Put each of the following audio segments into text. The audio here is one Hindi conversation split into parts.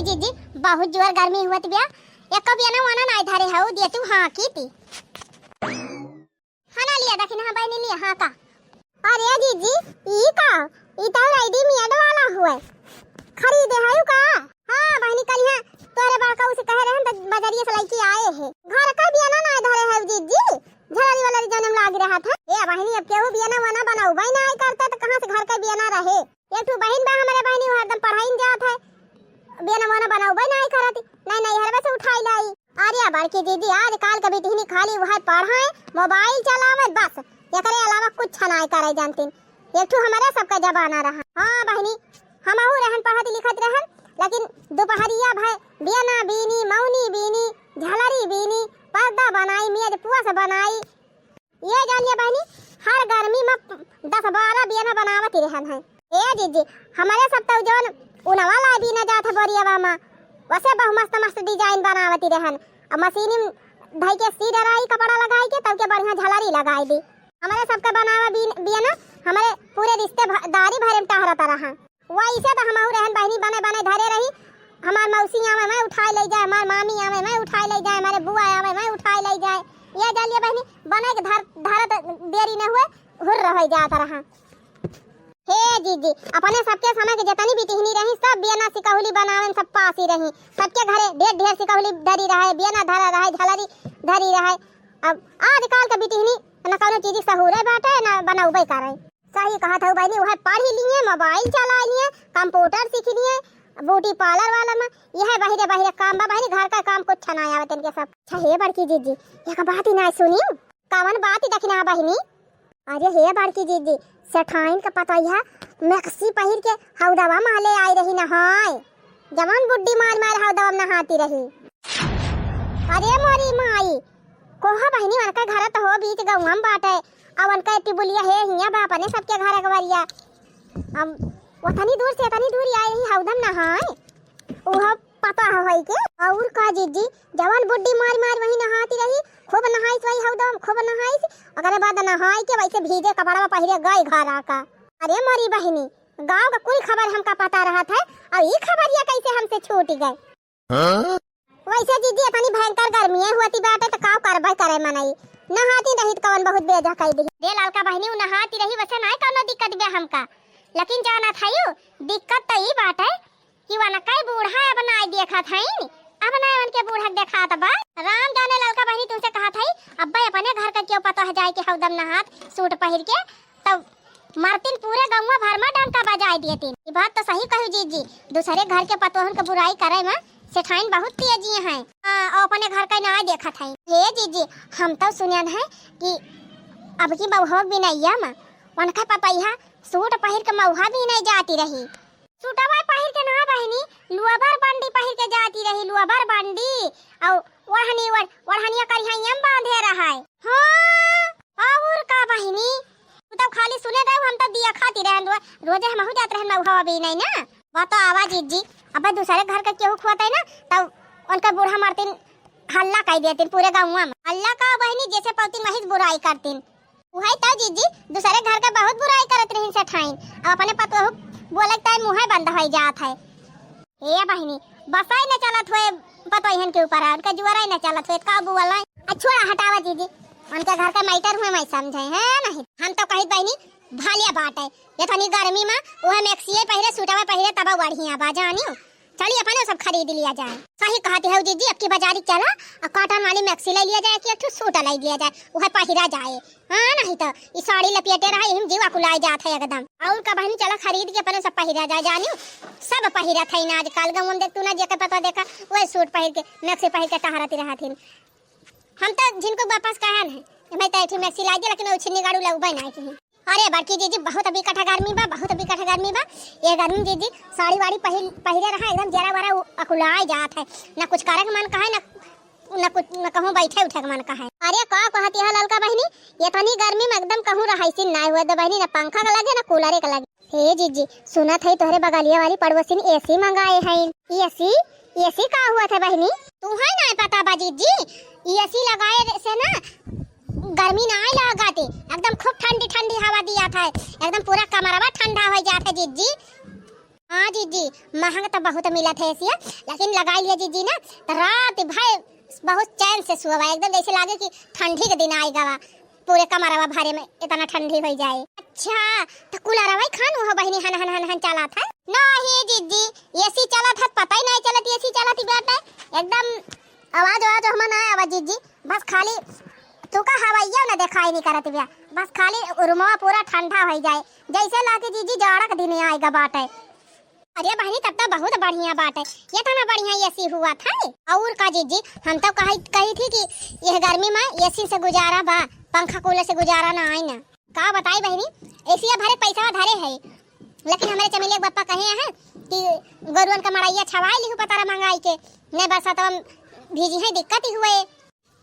बड़की जीजी बहुत जोर गर्मी हुआ बिया एक कब ना वाना ना धारे हाउ दिया तू हां की ती खाना लिया दखिन हां बहनी लिया हां का अरे जीजी ई का ई तो आईडी मियाद वाला हुआ खरीदे हाउ का हां बहनी कल है तोरे बड़का उसे कह रहे हैं तो बाजारिया से लेके आए हैं घर का बिया ना धारे हाउ जीजी झड़ी वाला जन्म लाग रहा था ए बहनी अब केहू बिया ना वाना बनाऊ भाई ना करता तो कहां से घर का बिया ना रहे एक तो बहन बा हमारे बहनी हरदम पढ़ाई जात है बिया ना बनाऊ भाई ना करती नहीं हरबे से उठाई लाई अरे बड़की दीदी आज काल कभी टिहनी खाली वह पढ़ाए मोबाइल चलावे बस एकरे अलावा कुछ ना करे जानती एक तो हमारे सबका जमाना रहा हां बहनी हमहू रहन पढ़त लिखत रहन लेकिन दोपहरिया भाई बिया ना बीनी मौनी बीनी झलरी बीनी पर्दा बनाई मेज पुआ बनाई ये जानिए बहनी हर गर्मी में 10-12 बिया ना बनावत रहन है ए जीजी हमारे सब तो जोन उनवा ला भी ना जात बोरियावा में वैसे बहु मस्त मस्त डिजाइन बनावती रहन अब मशीनी ढाई के सी डराई कपड़ा लगाई के तब के बढ़िया झलरी लगाई दी हमारे सबका बनावा बिया ना हमारे पूरे रिश्तेदारी भरे में टहरता रहा वैसे तो हमहू रहन बहनी बने धरे रही हमार मौसी आवे मैं उठाई ले जाए हमार मामी आवे मैं उठाई ले जाए हमारे बुआ आवे मैं उठाई ले जाए ये जालिए बहनी बने के धरत देरी न हुए हुर रह जाता रहा हे जीजी अपने सबके समय के जतनी भी टिहनी रही सब बियाना सिकहुली बनावे सब पास ही रही सबके घरे ढेर सिकहुली धरी रहे बियाना धरा रहे झलरी धरी रहे अब आजकल के बिटिहनी न कोनो चीज सहूरे बाटे न बनाउबे करे सही कहा था बहनी वह पढ़ लिए मोबाइल चला लिए कंप्यूटर सीख लिए ब्यूटी पार्लर वाला में यह बाहर काम बा बहनी घर का काम कुछ ना आवत इनके सब अच्छा हे बड़की जीजी एक बात ही ना सुनी कवन बात ही देखना बहनी अरे हे बड़की जीजी सेठाइन का पता है मैक्सी पहिर के हौदवा माले आई रही नहाय जवान बुड्ढी मार हौदवा में नहाती रही अरे मोरी माई कोहा बहनी उनका घर तो हो बीच गाँव में बाटे अब उनका इतनी बुलिया है हिया बाप ने सबके घर अगवरिया अब वतनी दूर से इतनी दूर आई रही हौदम नहाय ओह पता है के और का जीजी जवान बुड्ढी मार वही नहाती रही खूब नहाई वही हौदम खूब नहाई अगर बाद नहाई के वैसे भीजे कपड़ा पहिरे गए घर आका अरे मोरी बहनी गांव का कोई खबर हमका पता रहा था और ये खबर ये कैसे हमसे छूट गए वैसे जीजी इतनी भयंकर गर्मी हुआती बाटे तो का करबे करे मनई नहाती रही तो कौन बहुत बेजा कई दी दे लालका बहनी नहाती रही वैसे नहीं कोनो दिक्कत बे हमका लेकिन जाना था यू दिक्कत तो ई बात है कि वना कई बूढ़ा अब ना देखा था अब ना उनके बूढ़ा देखा था बा राम जाने लालका बहनी तुमसे कहा था अब्बा अपने घर का क्यों पता है जाए कि हौदम नहात सूट पहिर के तब मार्टिन पूरे गांव भर में डंका बजाई दिए तीन ये बात तो सही कहू जीजी दूसरे घर के पतोहन के बुराई करे में सेठाइन बहुत तेजी हैं और अपने घर का ना देखा था हे जीजी हम तो सुनन है कि अब की बहु भी नहीं में उनका पपैया सूट पहिर के मौहा भी नहीं जाती रही सूटवा पहिर के ना बहनी लुआबर बंडी पहिर के जाती रही लुआबर बंडी और ओढ़निया करिया बांधे रहा है हां और का बहनी तू तो खाली सुने दे हम तो दिया खाती रहे रोजे हम हो जात रहे मौहा भी नहीं ना बात तो आवाज जी अब दूसरे घर का क्यों खुआता है ना तब उनका बूढ़ा मारतीन हल्ला कह देती पूरे गाँव में हल्ला का बहनी जैसे पौती वही बुराई करती वही तो जीजी दूसरे घर का बहुत बुराई करत रही सेठाइन अब अपने पतो बोले टाइम मुंह बंद हो जात है ए बहनी बसाई न चलत हुए पतो इहन के ऊपर है उनका जुआरा न चलत हुए का बुआला छोड़ा हटावा जीजी उनके घर का मैटर हुए मैं समझे है नहीं हम तो कही बहनी भालिया बात है ये थनी गर्मी में वह मैक्सीए पहिरे सूटवा पहिरे तब बढ़िया बाजानी चलिए अपने सब खरीद लिया जाए सही कहते हो जीजी अब की बाजारी चला और कॉटन वाली मैक्सी ले लिया जाए कि एक सूट ले लिया जाए वह पहिरा जाए हाँ नहीं तो ये साड़ी लपेटे रहे हम जीवा कुलाए जात है एकदम और का बहनी चला खरीद के अपने सब पहिरा जाए जानियो सब पहिरा थे ना आजकल गाँव देख तू ना जेके पता देखा वह सूट पहिर के मैक्सी पहिर के टहरती रहा थी हम तो जिनको वापस कहन है मैं तो मैक्सी ला दी लेकिन छिन्नी गाड़ू लगबे नहीं अरे बड़की जीजी बहुत अभी कठा गर्मी बा ये गर्मी जीजी साड़ी वाड़ी पहिरे रहा एकदम जरा बरा अकुलाए जात है ना कुछ करे के मन कहे ना कुछ न कहूं बैठे उठे के मन कहे अरे का कहती है ललका बहनी ये तनी गर्मी में एकदम कहूं रहाइसी ना हुए तो बहनी ना पंखा का लगे ना कूलर का लगे हे जीजी सुना था तोहरे बगलिया वाली पड़ोसी ने एसी मंगाए हैं एसी का हुआ था बहनी तुम्हें ना पता बा जीजी एसी लगाए से ना गर्मी ना आई लगाते एकदम खूब ठंडी ठंडी हवा दिया था एकदम पूरा कमरवा ठंडा हो जाता जीजी हाँ जीजी, महंगा तो बहुत मिला था एसिया, लेकिन लगा लिया जीजी ना तो रात भाई बहुत चैन से सोवा, एकदम जैसे लागे कि ठंडी के दिन आएगा वा, पूरे कमरवा भरे में इतना ठंडी हो जाए। अच्छा तो कूलरवा खान हो बहनी हन हन हन हन चला था? नहीं जीजी, एसी चला था पता ही नहीं चलती एसी चला थी बेटा, एकदम आवाज आवाज हम ना आवाज जीजी, बस खाली तू का हवाइया ना दिखाई नहीं करत बिया, बस खाली रूमवा पूरा ठंडा हो जाए जैसे लागे जीजी जाड़ा के दिन आएगा बाटे। अरे बहनी तब तो बहुत बढ़िया बात है, ये तो ना बढ़िया एसी हुआ था। और का जीजी हम तो कही थी कि यह गर्मी में एसी से गुजारा बा, पंखा कूलर से गुजारा ना आए ना। का बताई बहनी, एसी भरे पैसा धरे है, लेकिन हमारे चमेली के पापा कहे हैं कि गरुवन का मड़ाइया छवाई लिहू पतारा मंगाई के, नहीं बरसात में भीजी है दिक्कत ही हुए,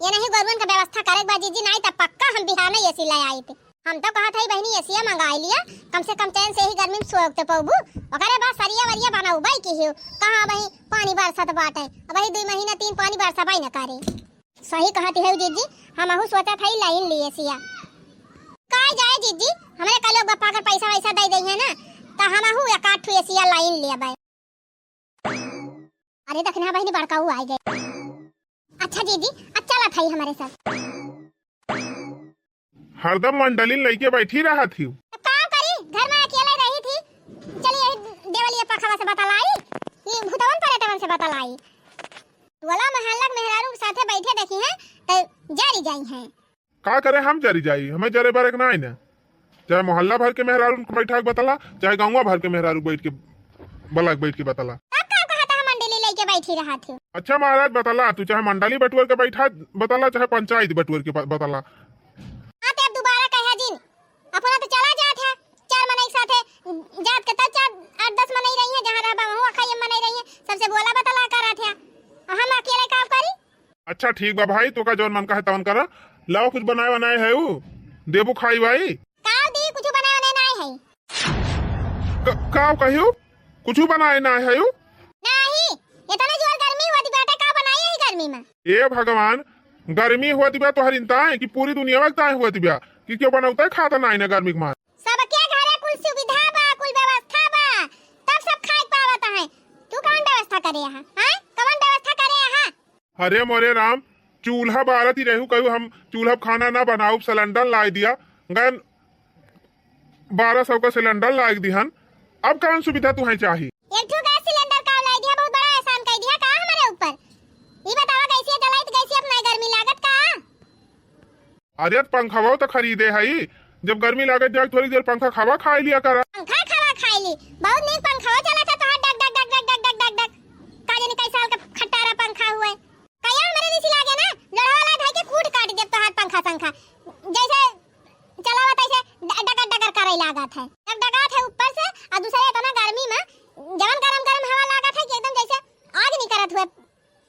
ये नहीं गरुवन का व्यवस्था करे बा जीजी, नहीं तो पक्का हम बिहार में एसी ले आई थे। हम तो कहा था बहनी एसिया मंगा लिया, कम से कम चैन से ही गर्मी में सोते पबू, ओकरे बाद सरिया वरिया बनाऊ बाई की हो, कहां भाई पानी बरसात बाटे, भाई 2 महीना 3 पानी बरसा बाई न करे। सही कहती है जीजी, हम आहू सोचा था लाइन लिए एसिया काय जाए जीजी, हमरे कल बप्पा कर पैसा वैसा दे देंगे ना तो हम आहू एक आठ एसिया लाइन लिया बाई। अरे दखना बहनी बड़का हुआ आ गए। अच्छा जीजी अच्छा ला था हमारे साथ हरदम मंडली लेके बैठी रहा थी, काम करी घर में अकेले रही थी, चलिए देवलिया पखवा से बतलाई, ये भूतवन पर्यटन से बतलाई, वाला मोहल्ला मेहरारू के साथे बैठे देखी हैं तो जारी जाई हैं। का करे हम जरी जाई, हमें जरे बारे ना आई ना, चाहे मोहल्ला भर के मेहरारू को बैठा के बतला, चाहे गांव भर के मेहरारू बैठ के बलक बैठ के बतला। तब का कहा था मंडली लेके बैठी रहा थी। अच्छा महाराज बतला, तू चाहे मंडली बटुअर के बैठा बतला, चाहे पंचायत बटुअर के बतला। अपना तो चला जात है, 4 मन एक साथे जात के तब 4-8-10 मन ही रही है, जहां रहबा वहां खाई मन ही रही है, सबसे बोला बतला करा थे, हम अकेले काम करी। अच्छा ठीक बा भाई, तो का जौन मन का है तवन करा, लाओ कुछ बनाए है ऊ देबू खाई भाई। काव दी कुछ बनाए नहीं है, काव कहियो कुछ बनाए ना है ऊ नहीं, इतना जोर गर्मी होती बेटा, का बनाई है गर्मी में? ए भगवान, गर्मी होती बा तो हर इंता है कि पूरी दुनिया में ताए होती बा कि क्यों बनाता है खाता ना गर्मी के मार। सब के घरे कुल सुविधा बा, कुल व्यवस्था बा, तब सब खाए पावत है, तू कौन व्यवस्था करे यहां? हां कौन व्यवस्था करे यहां? अरे मोरे राम, चूल्हा बारत ही रहू कहू, हम चूल्हा खाना ना बनाऊ, सिलेंडर ला दिया गन 1200 का सिलेंडर ला दिहन, अब कौन सुविधा तू है चाहिए? एक ठो गैस सिलेंडर का ला दिया, बहुत बड़ा एहसान कर दिया का हमारे ऊपर, ये बतावा कैसे जलाई तो कैसे अपना गर्मी लागत का? अरे पंखा तो खरीदे है, जब गर्मी लागत जाए थोड़ी देर पंखा खावा खाई लिया करा। पंखा खावा खाई ली, बहुत नीक पंखा चला था, तो डग डग डग डग डग डग डग का जाने कई साल का खट्टारा पंखा हुआ, कया मेरे दिसी लागे ना लोहा वाला धाई के कूट काट दे तो हाथ पंखा पंखा जैसे चलावा तैसे डग डग डग करे लागत है, डग डगात है ऊपर से, और दूसरे इतना गर्मी में जवन गरम गरम हवा लागत है कि एकदम जैसे आग नहीं करत हुए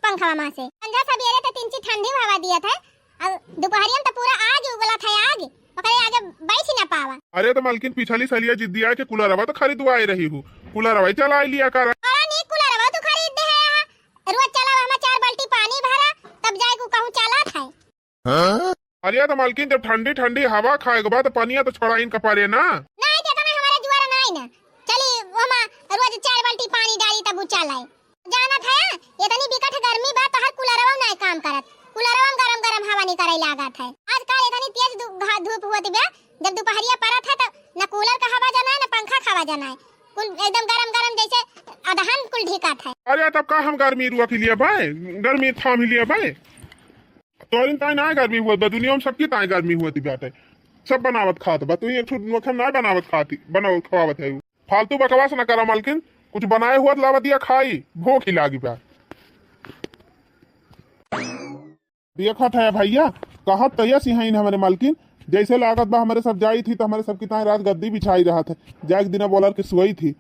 पंखा में से। संध्या सवेरे तो 3 ठंडी हवा दिया था, और दोपहरिया में तो पूरा आग उगला था, आग ओकरे आगे बैठ ना पावा। अरे तो मालकिन पिछली सलिया जिद्दी है कि कूलरवा तो खरीदवाई रही हूँ, कूलरवा चला लिया करा। बड़ा नीक कूलरवा तू खरीद दे है यहाँ, रोज चलावा हम 4 बाल्टी पानी भरा तब जाए को कहूँ चला था। अरे तो मालकिन जब ठंडी ठंडी हवा खाए के बाद तो पानिया तो छोड़ा इन कपारे ना, नहीं देता ना हमारे जुआरा नहीं ना, चली वहाँ रोज 4 बाल्टी पानी डाली तब चलाए जाना था। इतनी बिकट गर्मी बात तो हर कूलरवा नहीं काम करत, कूलरवा गरम गरम हवा नहीं करे लागत है। आजकल इतनी तेज धूप होती बे, जब दोपहरिया पड़ा था तो न कूलर का हवा जाना है न पंखा खावा जाना है, कुल एकदम गरम गरम जैसे अदहन कुल ढीका था। अरे तब का हम गर्मी रुआ के लिए भाई, गर्मी थाम ही लिया भाई, तो ताई ना गर्मी हुआ दुनिया में सबकी ताई गर्मी हुई बाटे, सब बनावत खात बा, तू एक ना बनावत खाती बनावत खवावत है, फालतू बकवास न करा मालकिन, कुछ बनाए हुआ लावा दिया खाई, भूख ही लागी बा। देखा था भैया कहा तैया सिहाइन हमारे मालकिन, जैसे लागत बा हमारे सब जाई थी तो हमारे सब कितना रात गद्दी बिछाई रहा था, जाए दिन बोलर के सोई थी,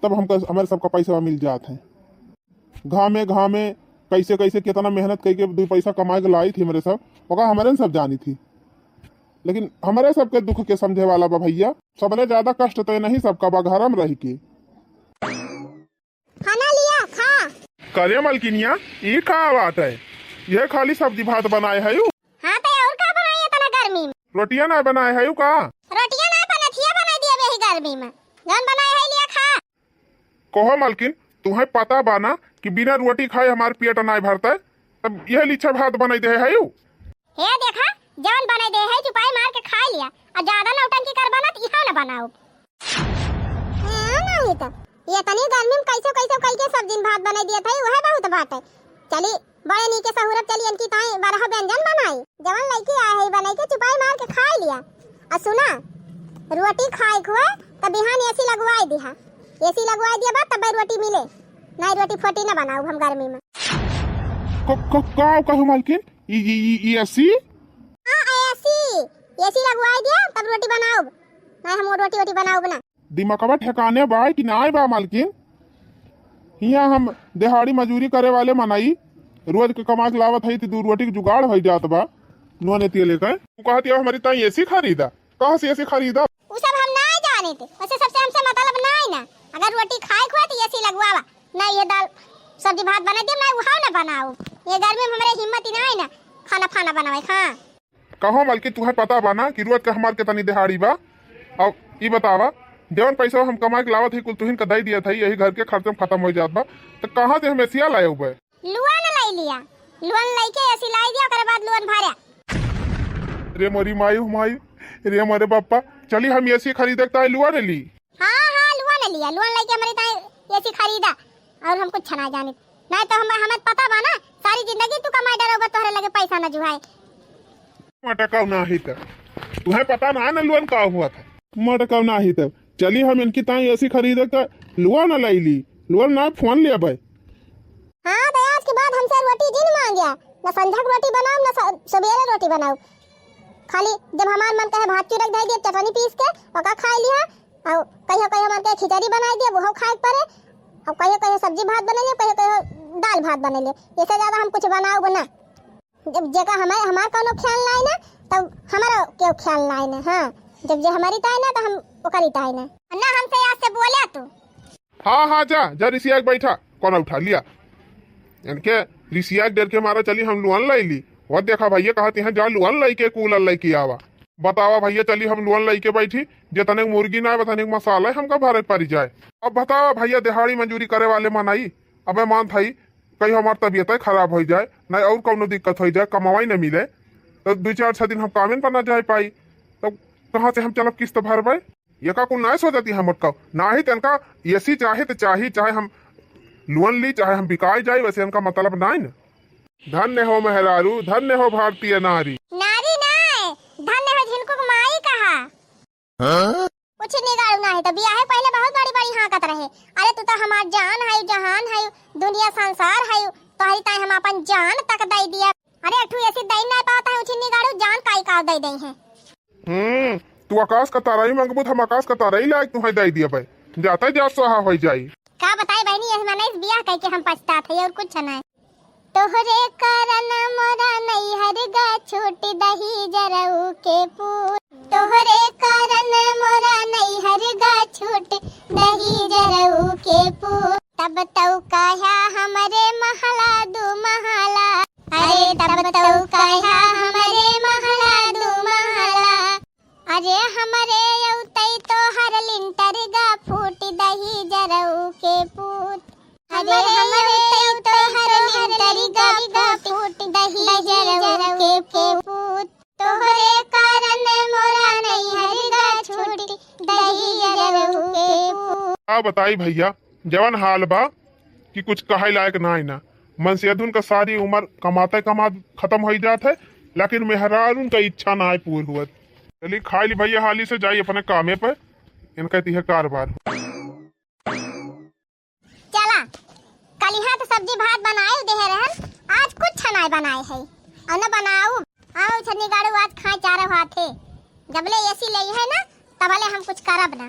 तब हमको हमारे सबका पैसा मिल जाता है। घामे घामे कैसे कैसे कितना मेहनत करके 2 पैसा कमा के लाई थी हमारे सब, ओका हमारे सब जानी थी, लेकिन हमारे सबके दुख के समझे वाला बा भैया, सबने ज्यादा कष्ट तो नहीं सबका बा घर में रह के। खाना लिया खा करे मलकिनिया, ये का बात है, यह खाली सब्जी भात बनाए है? हाँ तो और का बनाई है तना गर्मी में? रोटियां ना बनाए है का? रोटियां ना बनथिया बना दिए बेही गर्मी में, जौन बनाए है लिया खा। कहो मालकिन, तुम्हें पता बाना कि बिना रोटी खाए हमार पेट नहीं भरता है, तब यह लीछा भात बनाई दे है यू। हे देखा जवन बनाई दे है चुपाई मार के खा लिया और ज्यादा नौटंकी कर बना तो इहा ना बनाओ। नहीं तो ये तनी गर्मी में कैसे कैसे कई के सब दिन भात बनाई दिया था वह बहुत बात है। चली बड़े नी के सहूरत चली इनकी ताई बारह व्यंजन बनाई जवन लड़की आए है बनाई के चुपाई मार के खा लिया। और सुना रोटी खाए खुआ तब बिहान एसी लगवाई दिया, एसी लगवाई दिया बात तब रोटी मिले नहीं, रोटी फोटी ना बनाओ हम गर्मी में। का कहू मालकिन ई एसी? हां एसी लगवाई दिया तब रोटी बनाओ, नहीं हम रोटी रोटी बनाओ बना। दिमागवा ठिकाने बा कि नाई बा मालकिन? यहाँ हम दिहाड़ी मजूरी करे वाले मनाई रोज के कमा के लावत है तो दू रोटी के जुगाड़ हो जात बा नुआ ने लेकर। तू कहती है हमारी ताई एसी खरीदा, कहाँ से एसी खरीदा? वो सब हम नहीं जाने थे, वैसे सबसे हमसे मतलब नहीं ना। अगर रोटी खाए खुआ तो एसी लगवावा नहीं, ये दाल सब्जी भात बना दे नहीं वो ना बनाओ। ये गर्मी में हमारे हिम्मत ही नहीं ना खाना खाना बनावे। हाँ कहो मालकिन, तुम्हें पता बा ना कि रोज के हमार के तनी दिहाड़ी बा। अब ये बतावा जवन पैसा हम कमा के लावत है कुल तुहिन का दे दिया था, यही घर के खर्चे में खत्म हो जात बा, तो कहाँ से हम एसिया लाए हुए? लुआन लाई लिया, लुआन लाई के एसी लाई दिया ओकर बाद लुआन भरया। रे मोरी माई माई रे मोरे पापा, चली हम एसी खरीदता है लुआ ने ली। हाँ लुआन लिया, लुआन लाई के हमारी ताई एसी खरीदा और हम कुछ ना जाने नहीं तो हमें पता बा ना सारी जिंदगी तू कमाई डरोबा तोहरे लगे पैसा ना जुहाए। मटकाव ना ही तब तुम्हें पता ना ना लुआन का हुआ था, मटकाव ना ही तब चली हम इनकी ताई एसी खरीदता लुआ ना लाई ली, लुआ ना फोन लिया भाई। हाँ तो आज के बाद हमसे रोटी जिन मांग गया ना, संझा रोटी बनाओ ना सवेरे रोटी बनाओ, खाली जब हमार मन कहे भात चूरक दे दिया चटनी पीस के ओका खा लिया, और कहियो कहियो मन कहे खिचड़ी बनाई दिया वो खाए पड़े, और कहियो कहियो सब्जी भात बना लिया, कहियो कहियो दाल भात बना लिया। इससे ज्यादा हम कुछ बनाओ बना जब जगह हमार कोनो ख्याल नहीं ना तब हमारा क्यों ख्याल नहीं ना। हाँ जब जे हमारी ताई ना तो हम ओकरी ताई ना ना हमसे आज से बोले तू। हाँ जा रिसिया बैठा कौन उठा लिया इनके रिसिया डर के मारा चली हम लुअन लाई ली। और देखा भैया कहते हैं जा लुअन लाई के कूलर लाई के आवा, बतावा भैया चली हम लुअन लाई के बैठी जे तने मुर्गी ना बताने मसाला हमका भरे पड़ जाए। अब बतावा भैया दिहाड़ी मंजूरी करे वाले मनाई अब मान थाई कहीं हमार तबीयत खराब हो जाए ना और कौनो दिक्कत हो जाए कमावाई न मिले तो 2-4 दिन हम कामे पर ना जाए पाई, तो कहाँ से हम चलब किस्त भर पाए? ये का कुछ ना सोचती है मोटका ना ही तनका एसी चाहे तो चाहे हम लुअन ली चाहे हम बिकाई जाए, वैसे इनका मतलब ना है। धन्य हो मेहरारू, धन्य हो भारतीय नारी। नारी ना धन्य हो जिनको माई कहा। कुछ निगाड़ू ना है तो बियाह पहले बहुत बड़ी हाँ कत रहे। अरे तू तो हमार जान है जहान है दुनिया संसार है, तोहरी ताई हम अपन जान तक दे दिया। अरे अठू ऐसे दे ना पाता है उछी निगाड़ू जान काई का दे दे है। तू आकाश का तारा ही मंगबू हम आकाश का तारा ही लायक तुम्हें दे दिया भाई, जाता जा सहा हो जाई। का बताई बहनी ये मने इस बियाह कह के हम पछता थे और कुछ ना। तोहरे करन मोरा नहीं हर गा छूट दही जरऊ के पूत, तोहरे करन मोरा नहीं हर गा छूट दही जरऊ के पूत। तब तऊ कहा हमरे महला दू महला, अरे तब तऊ कहा हमरे महला दू महला, अरे हमरे यौतई तो हर लिंटर गा फूट दही जरऊ के पूत, अरे हमरे तो हर लिंटर गा फूट दही जरऊ के पूत। तोहरे कारण मोरा नहीं हर गा छूट दही जरऊ के पूत। आ बताई भैया जवन हाल बा कि कुछ कहे लायक ना है ना, मनसेदुन का सारी उम्र कमाते खत्म हो जात है, लेकिन मेहरारून का इच्छा ना है पूरी हुआ। चलिए खा ली भैया हाली से जाइए अपने कामे पर, इनका तीह कारबार। चला कल यहाँ तो सब्जी भात बनाए दे रहन, आज कुछ नहीं बनाए है और न बनाऊ। आओ छन्नी गाड़ू आज खा चार हाथे जबले एसी लई है ना तबले हम कुछ करब ना।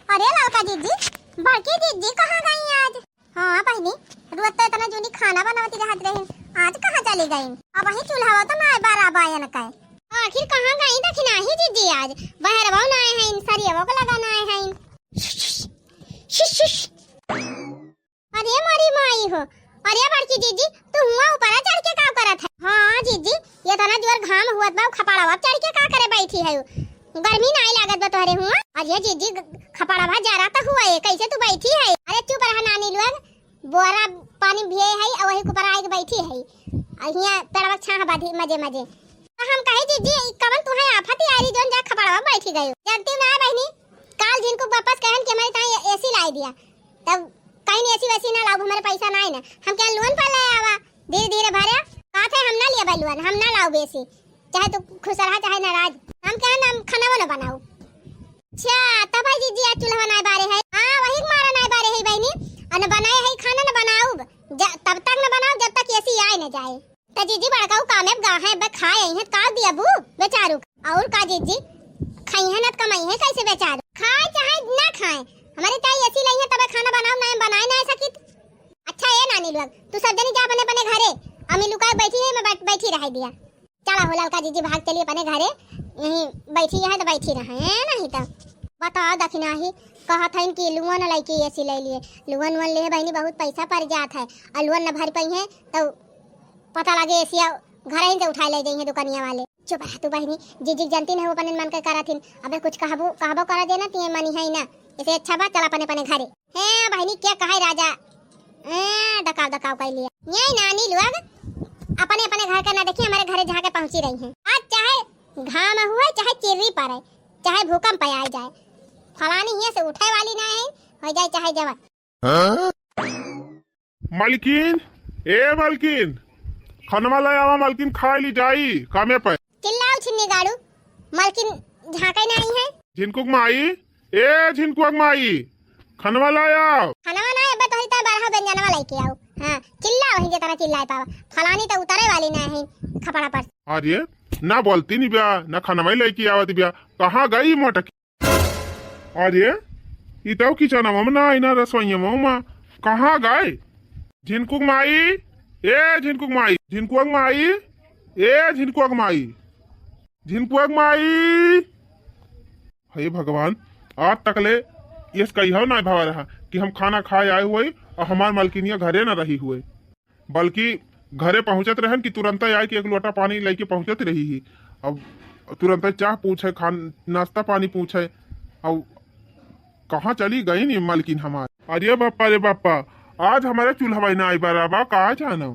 अरे लड़का जीजी बड़की जीजी कहाँ गई आज? हाँ बहनी रोज तो इतना जूनी खाना बनाती रहत रही, आज कहाँ चली गई? अब वही चूल्हा तो ना बारा बायन का आखिर कहाँ गई दखिना ही जीजी आज? बहर बहु ना आए हैं सरिया को लगाना आए हैं। अरे मारी माई हो, अरे बड़की जीजी तू हुआ ऊपर चढ़ के का करत है? हाँ जीजी ये तो ना जोर घाम हुआ बा खपाड़ावा चढ़ के का करे बैठी है? गर्मी नहीं लागत बा तोहरे हुआ। और ये जीजी खपड़ा भा जा रहा था हुआ है, कैसे तू बैठी है? अरे चुप रहा नानी लोग, बोरा पानी भिए है और वही ऊपर आके बैठी है। और यहाँ पेड़वा छाह बाधी मजे मजे। तो हम कहे जीजी कवन तू है आफत यारी जोन जा खपड़ा भा बैठी गयो। जानती ना बहनी, काल जिनको वापस कहन के हमारे ताई एसी लाई दिया, तब कहीं एसी वैसी ना लाओ, हमारे पैसा ना है ना, हम क्या लोन पर ले आवा धीरे धीरे भरे कहा थे हम ना लिया भाई लोन, हम ना लाओ बेसी, चाहे तू खुश रहा चाहे नाराज, हम क्या ना खाना वाला बनाओ। अच्छा तब भाई जीजी आज चूल्हा बनाए बारे है। हाँ वही मारा नहीं बारे है बहनी, और न बनाए है खाना न बनाओ, तब तक न बनाओ जब तक एसी आए न जाए। तो जीजी बड़काऊ कामे गाहे बे खाए है का दिया बू बेचारू, और का जीजी खाई है न कमाई है कैसे बेचारू, खाए चाहे ना खाए हमारी ताई ऐसी नहीं है तब खाना बनाओ नहीं बनाए ना सकी। अच्छा ये नानी लोग तू सब जनी जा अपने अपने घरे, अम्मी लुका बैठी है मैं बैठी रह दिया। चला हो लड़का जीजी भाग चली अपने घरे, यहीं बैठी है तो बैठी रहे नहीं तो बताओ दखिना ही कहा था इनकी लुवन लड़की ऐसी ले लिए, लुवन वन ले बहनी बहुत पैसा पड़ जाता है, और लुवन न भर पाई है तो पता लगे ऐसी घर ही से उठा ले जाएंगे दुकानिया वाले। चुप रह तू बहनी, जीजी जानती ना वो अपने मन के करा थी, अबे कुछ कहबो कहबो करा देना तीन मनी है ना, इसे अच्छा बात चला अपने अपने घरे। है बहनी क्या कहे राजा दकाव दकाव कर लिया। यही नानी लोग अपने अपने घर का ना देखिए हमारे घरे जाके पहुंची रही हैं। आज चाहे घाम हुआ चाहे चिर्री पड़े चाहे भूकंप आ जाए, फलानी ही से उठे वाली ना है, हो जाए चाहे जवान। मालकिन ए मालकिन खनवा ले आवा, मालकिन खा ली जाई कामे पे। चिल्लाओ छिन्नी गाड़ू, मालकिन झाके नहीं है। झिनकुक माई ए झिनकुक माई खनवा लाया खनवा ना है तो हिता बारह व्यंजनवा लेके आओ। हां चिल्लाओ ही जतना चिल्लाए पावा, फलानी तो उतरे वाली ना है खपड़ा पर। अरे ना बोलती नहीं बिया ना खनवा लेके आवत बिया, कहां गई मोटकी? अरे ई तो किचन में ना इना रसोई में कहां गए? झिनकुक माई ए झिनकुक माई, झिनकुक माई ए झिनकुक माई, झिनकुक माई। हे भगवान आज तकले ये कही हो ना भावा रहा कि हम खाना खाए आए हुए और हमार मालकिनिया घरे न रही हुए, बल्कि घरे पहुंचत रहन कि तुरंत आए कि एक लोटा पानी लेके पहुंचत रही ही। अब तुरंत चाह पूछे नाश्ता पानी पूछे, अब कहाँ चली गई नहीं मालकिन हमार। अरे बापा रे बापा आज हमारे चूल्हा ना आई बराबा कहा जाना,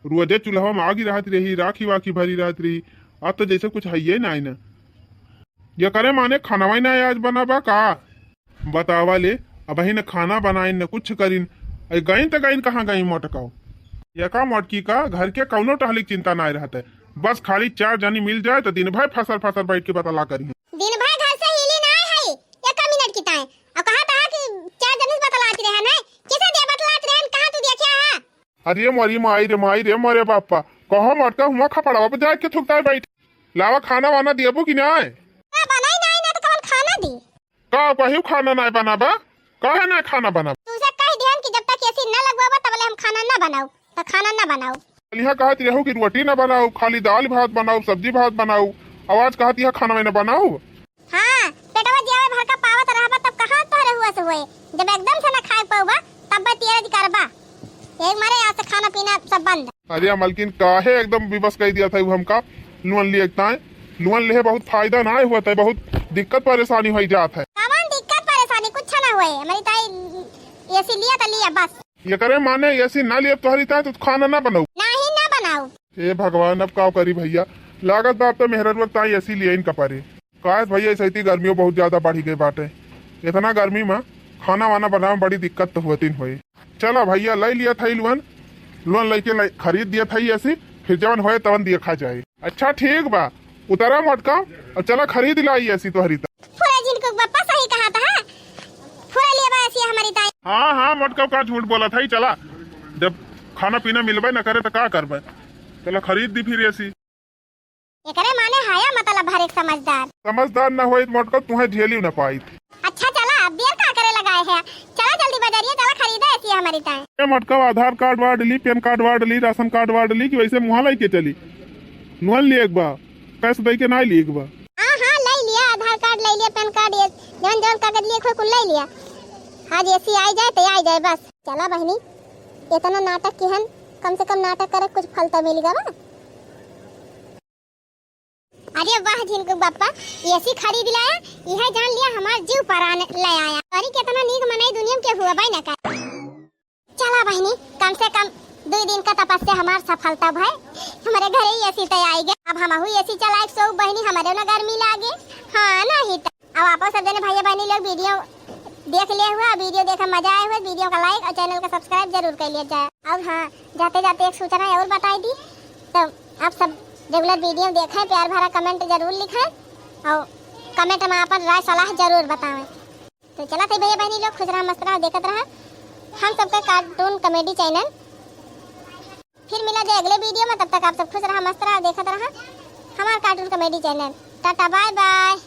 रोजे चूल्हा में आगी रहती रही, राखी वाखी भरी रहती रही, अब तो जैसे कुछ है ये ना ये करे माने खाना वाई ना आज बनाबा का बतावा ले। अब ही न खाना बनाए न कुछ करीन, गईन तो गईन कहाँ गई मोटकाओ, या का मोटकी का घर के कौनो टहली चिंता ना रहता है, बस खाली चार जनी मिल जाए तो दिन भर फसल फसल बैठ के बतला करी। दिन भर घर से हिली ना है एक मिनट की ताए, और कहा था कि चार जनी बतलाती रहे ना, किसे दे बतलाती रहे कहां तू देखिया है? अरे मोरी माई रे मोरे बापा कहो मोटका हुआ खपड़वा पे जाके थुकता बैठ लावा खाना वाना दियाबो कि ना है? बनाई नहीं ना तो कौन खाना दी? का कहियो खाना ना बनाबा, काहे ना खाना बनाबा? तू से कह दिहन कि जब तक ऐसी ना लगवाबा तब हम खाना ना बनाओ, तो खाना ना बनाओ। यहाँ कहती रहो कि रोटी ना बनाओ, खाली दाल भात बनाओ, सब्जी भात बनाओ, आवाज कहती है खाना में ना बनाओ। हां पेटवा जियावे भर का पावत रहबा तब कहां तोरे हुआ से होए, जब एकदम से ना खाए पाऊबा तब तेरे करबा, एक मारे यहाँ से खाना पीना सब बंद। अरे मालकिन काहे एकदम विवश कह दिया था हमका लोन लिए लोन ले बहुत फायदा ना हुआ था, बहुत दिक्कत परेशानी हो जात है। कौन दिक्कत परेशानी कुछ ना हुए, हमारी ताई ऐसी लिया तो लिया बस। ये करे माने ऐसी ना लिए तुम्हारी ताई तो खाना ना बनाओ, नहीं ना बनाओ। हे भगवान अब का करी भैया, लागत बाप तो मेहरत वक्त ताई ऐसी लिए इनका पारे काश भैया ऐसी गर्मियों बहुत ज्यादा बढ़ी गई बाटे, इतना गर्मी में खाना वाना बनाने बड़ी दिक्कत तो होती हुई। चला भैया ले लिया था लोन लेके खरीद दिया था ऐसी, फिर जवन होए तवन देखा जाए। अच्छा ठीक बा उतरा मोटका और चला खरीद लाई ऐसी तो हरी फुरा जिनको पापा सही कहा था, फुरा लिए बा ऐसी हमारी ताई। हाँ मोटका का झूठ बोला था ही, चला जब खाना पीना मिलबे न करे तो का करबे, चला खरीद दी फिर ऐसी। ये करे माने हाया मतलब हर एक समझदार न होए मोटका तुम्हें झेली न पाई। अच्छा चला अब देर का करे लगाए है, चला जल्दी बाजारिए चला खरीदा ऐसी हमारी ताई। मोटका आधार कार्ड वार्ड ली, पैन कार्ड वार्ड ली, राशन कार्ड वार्ड ली कि वैसे मुहा लेके चली लोन लिए एक बा पैसे दे के ना लिए एक बा। हां ले लिया आधार कार्ड ले लिया, पैन कार्ड ये जन कागज लिए कोई ले लिया, आज ऐसी आई जाए तो आई जाए बस। चला बहनी इतना नाटक किहन, कम से कम नाटक करे कुछ फल तो मिलेगा बा। अरे वाह झिनकू बापा, एसी खरीद लाया, यह जान लिया हमार जीव परान ले आया। अरे कितना नीक मनाई दुनिया के हुआ भाई ना का। चला बहनी, कम से कम 2 दिन का तपस्या हमार सफलता भाई, हमारे घर ही एसी तय आई गए। अब हम एसी चलाए सो बहनी, हमारे ना गर्मी लागे। हाँ नहीं तो अब आप सब जने भैया बहनी लोग वीडियो देख लिया हुआ, वीडियो देखा मजा आया हुआ, वीडियो का लाइक और चैनल का सब्सक्राइब जरूर कर लिया जाए। अब हाँ, जाते जाते एक सूचना और बताई दी, तो आप सब रेगुलर वीडियो देखें, प्यार भरा कमेंट जरूर लिखें और कमेंट में अपन राय सलाह जरूर बताएं। तो चला थे भैया बहनी लोग, खुश रहा मस्त रहा, देखते रहा हम सबका कार्टून कॉमेडी चैनल। फिर मिला जाए अगले वीडियो में, तब तक आप सब खुश रहा मस्त रहा, देखते रहा हमारा cartoon comedy channel. Tata bye bye.